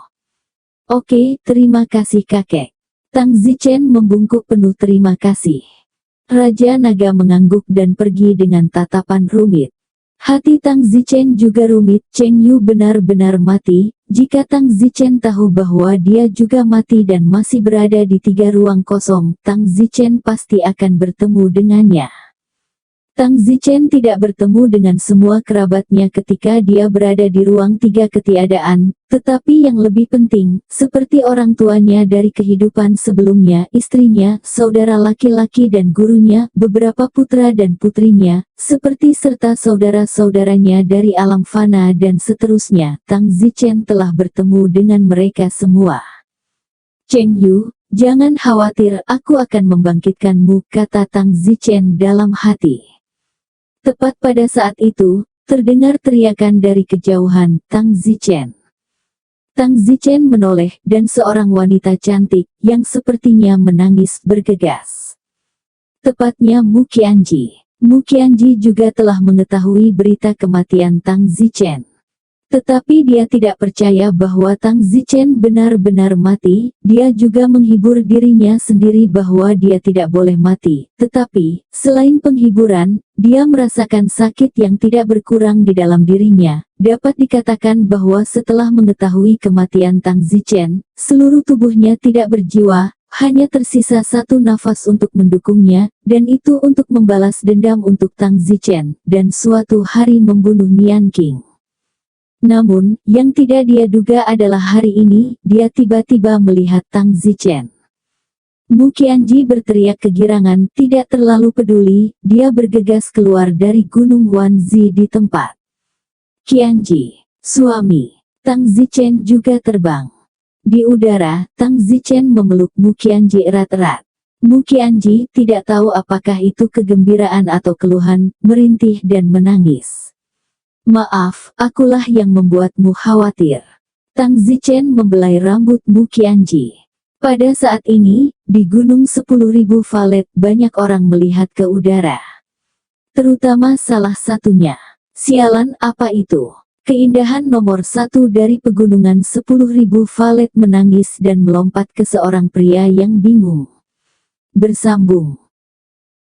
Oke, terima kasih kakek. Tang Zichen membungkuk penuh terima kasih. Raja Naga mengangguk dan pergi dengan tatapan rumit. Hati Tang Zichen juga rumit, Cheng Yu benar-benar mati, jika Tang Zichen tahu bahwa dia juga mati dan masih berada di 3 ruang kosong, Tang Zichen pasti akan bertemu dengannya. Tang Zichen tidak bertemu dengan semua kerabatnya ketika dia berada di ruang 3 ketiadaan, tetapi yang lebih penting, seperti orang tuanya dari kehidupan sebelumnya, istrinya, saudara laki-laki dan gurunya, beberapa putra dan putrinya, seperti serta saudara-saudaranya dari alam fana dan seterusnya, Tang Zichen telah bertemu dengan mereka semua. Cheng Yu, jangan khawatir, aku akan membangkitkanmu, kata Tang Zichen dalam hati. Tepat pada saat itu, terdengar teriakan dari kejauhan, Tang Zichen. Tang Zichen menoleh, dan seorang wanita cantik, yang sepertinya menangis bergegas. Tepatnya Mu Qianji. Mu Qianji juga telah mengetahui berita kematian Tang Zichen. Tetapi dia tidak percaya bahwa Tang Zichen benar-benar mati, dia juga menghibur dirinya sendiri bahwa dia tidak boleh mati. Tetapi, selain penghiburan, dia merasakan sakit yang tidak berkurang di dalam dirinya. Dapat dikatakan bahwa setelah mengetahui kematian Tang Zichen, seluruh tubuhnya tidak berjiwa, hanya tersisa satu nafas untuk mendukungnya, dan itu untuk membalas dendam untuk Tang Zichen, dan suatu hari membunuh Nian Qing. Namun, yang tidak dia duga adalah hari ini, dia tiba-tiba melihat Tang Zichen. Mu Qianji berteriak kegirangan, tidak terlalu peduli, dia bergegas keluar dari Gunung Wanzi di tempat. Qianji, suami, Tang Zichen juga terbang. Di udara, Tang Zichen memeluk Mu Qianji erat-erat. Mu Qianji tidak tahu apakah itu kegembiraan atau keluhan, merintih dan menangis. Maaf, akulah yang membuatmu khawatir. Tang Zichen membelai rambut Mu Qianji. Pada saat ini, di Gunung 10.000 Valet banyak orang melihat ke udara. Terutama salah satunya. Sialan, apa itu? Keindahan nomor 1 dari pegunungan 10.000 Valet menangis dan melompat ke seorang pria yang bingung. Bersambung.